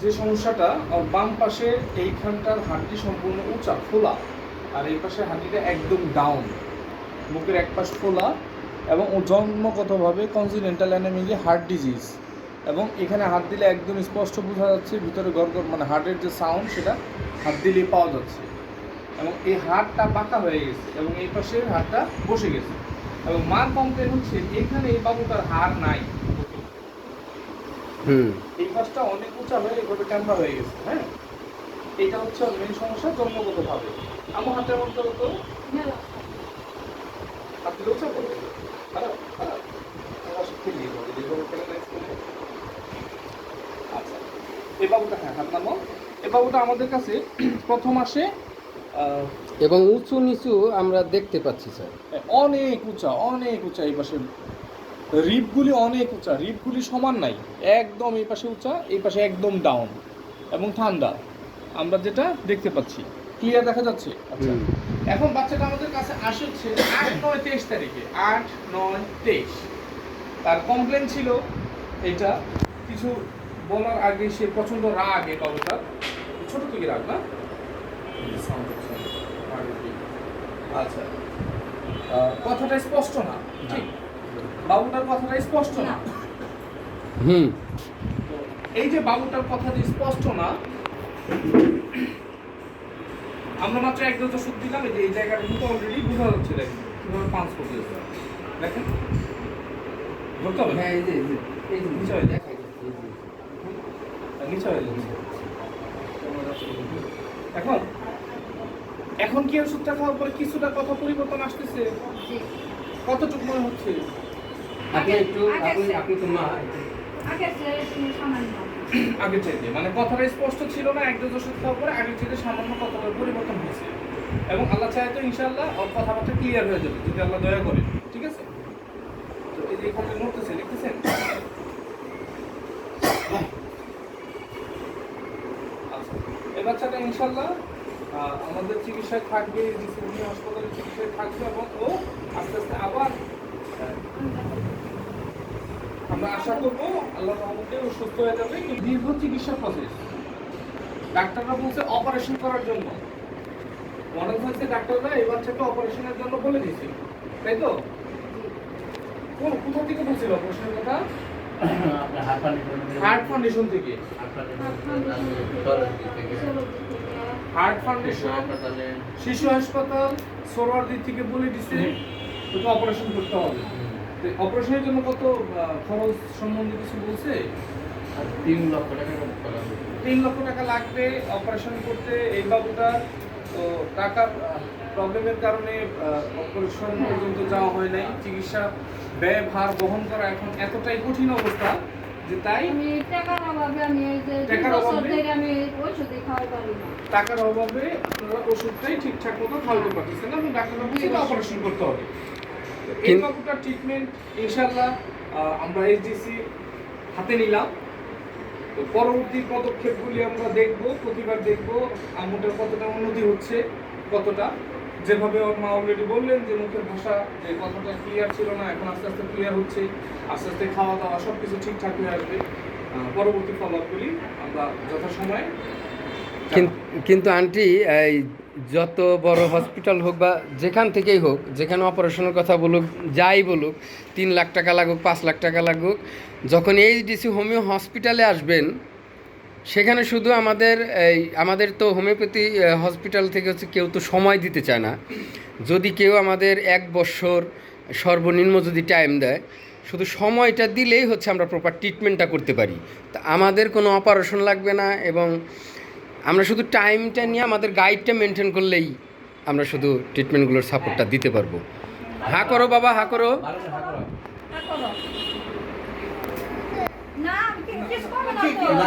যে সমস্যাটা, ওর বাম পাশে এইখানটার হাড্ডি সম্পূর্ণ উঁচা খোলা, আর এই পাশে হাড্ডিটা একদম ডাউন, বুকের এক পাশ খোলা, এবং ও জন্মগতভাবে কনজিডেন্টাল অ্যানিমিয়া হার্ট ডিজিজ, এবং এখানে হাত দিলে একদম স্পষ্ট বোঝা যাচ্ছে ভিতরে গড়গড় মানে হার্টের যে সাউন্ড সেটা হাত দিলেই পাওয়া যাচ্ছে, এবং এই হাড়টা বাঁকা হয়ে গেছে এবং এই পাশের হাড়টা বসে গেছে, এবং মার কমপ্লেন হচ্ছে এখানে এই বাবুটার হাড় নাই, এই পাশটা অনেক উঁচা হয়ে এইভাবে ক্যামেরা হয়ে গেছে। হ্যাঁ, এইটা হচ্ছে মেন সমস্যা জন্মগত ভাবে। আমার হাতের মধ্যে তো হাত দিলে উঁচা করবে, খারাপ খারাপ আচ্ছা, এই বাবুটা, হ্যাঁ হাত নামো। এই বাবুটা আমাদের কাছে প্রথম আসে এবং উঁচু নিচু আমরা দেখতে পাচ্ছি স্যার, অনেক উঁচা, অনেক উঁচা। এই পাশে রিপগুলি অনেক উঁচা, রিপগুলি সমান নাই, একদম এই পাশে উঁচা, এই পাশে একদম ডাউন এবং ঠান্ডা, আমরা যেটা দেখতে পাচ্ছি। ক্লিয়ার দেখা যাচ্ছে? আচ্ছা, এখন বাচ্চাটা আমাদের কাছে আসে হচ্ছে 8-9-23 তারিখে, 8-9-23 তার কমপ্লেন ছিল এটা। কিছু বলার আগে সে প্রচণ্ড রাগ, এই বাবুটা ছোট থেকে রাগ না। আচ্ছা, কথাটা স্পষ্ট না, ঠিক? বাবুটার কথাটা স্পষ্ট না। তো এই যে বাবুটার কথা যে স্পষ্ট না, আমরা মাত্র এক ডোজ ওষুধ দিলাম, এই যে এই জায়গাটা কিন্তু অলরেডি বোঝা যাচ্ছে, দেখেন কিভাবে পাঁচ করতে হচ্ছে, দেখেন ধরতে হবে। হ্যাঁ, এই যে নিচে হয়ে যায়, নিচে হয়ে যাচ্ছে। এখন এখন কি ওষুধটা খাওয়ার পরে কিছুটা কথা পরিবর্তন আসতেছে? কতটুকু মনে হচ্ছে? আপনি তো মা, আগের চাইতে মানে কথাটা স্পষ্ট ছিল না, এক ডোজ ওষুধ খাওয়ার পরে আগের চাইতে সামান্য কথাটা পরিবর্তন হয়েছে, এবং আল্লাহ চায় তো ইনশাআল্লাহ ওর কথাবার্তা ক্লিয়ার হয়ে যাবে যদি আল্লাহ দয়া করে, ঠিক আছে? তো এই যে এখানে নড়তেছে, দেখতেছেন? আচ্ছা, এই বাচ্চাটা ইনশাআল্লাহ আমাদের চিকিৎসায় থাকবে, জিসিবি হাসপাতালের চিকিৎসায় থাকবে, এবং ও আস্তে আস্তে আবার আমরা আশা করবো আল্লাহ রহমতে ও সুস্থ হয়ে যাবে। কিন্তু দীর্ঘ চিকিৎসা প্রসেস, ডাক্তাররা বলছে অপারেশন করার জন্য, মনে হচ্ছে ডাক্তাররা এই বাচ্চাকে অপারেশনের জন্য বলে দিয়েছিল, তাই তো? কোথা থেকে বলছিল অপারেশনের কথা? হার্ট ফাউন্ডেশন থেকে। হার্ট ফাউন্ডেশন, শিশু হাসপাতাল, সোহরাওয়ার্দী থেকে বলে দিছে তোকে অপারেশন করতে হবে। অপারেশনের জন্য কত খরচ সম্বন্ধে কিছু বলছে? 3 লক্ষ টাকা 3 লক্ষ টাকা লাগবে অপারেশন করতে। এই বাবুটা তো টাকার প্রবলেমের কারণে অপারেশন পর্যন্ত যাওয়া হয় নাই। চিকিৎসা ব্যয় ভার বহন করা এখন এতটাই কঠিন অবস্থা যে তাই টাকার অভাবে আপনারা ওষুধটাই ঠিকঠাক মতো খাওয়াতে পারতেছেন না, এবং ডাক্তারবাবু অপারেশন করতে হবে। এই বাবুটার ট্রিটমেন্ট ইনশাআল্লাহ আমরা এইচডিসি হাতে নিলাম। তো পরবর্তী পদক্ষেপগুলি আমরা দেখব, প্রতিবার দেখব আম্মুটার কতটা উন্নতি হচ্ছে, কতটা, যেভাবে ওর মা অলরেডি বললেন যে মুখের ভাষা যে কথাটা ক্লিয়ার ছিল না, এখন আস্তে আস্তে ক্লিয়ার হচ্ছে, আস্তে আস্তে খাওয়া দাওয়া সব কিছু ঠিকঠাক হয়ে আসবে। পরবর্তী ফলোআপগুলি আমরা যথাসময়ে। কিন্তু আন্টি, এই যত বড় হসপিটাল হোক বা যেখান থেকেই হোক, যেখানে অপারেশনের কথা বলুক, যাই বলুক, 3 লাখ টাকা লাগুক, 5 লাখ টাকা লাগুক, যখন এইচডিসি হোমিও হসপিটালে আসবেন, সেখানে শুধু আমাদের তো হোমিওপ্যাথি হসপিটাল থেকে হচ্ছে কেউ তো সময় দিতে চায় না। যদি কেউ আমাদের 1 বছর সর্বনিম্ন যদি টাইম দেয়, শুধু সময়টা দিলেই হচ্ছে আমরা প্রপার ট্রিটমেন্টটা করতে পারি। তা আমাদের কোনো অপারেশন লাগবে না, এবং আমরা শুধু টাইমটা নিয়ে আমাদের গাইডটা মেনটেন করলেই আমরা শুধু ট্রিটমেন্টগুলোর সাপোর্টটা দিতে পারবো। হ্যাঁ করো বাবা, হ্যাঁ করো। না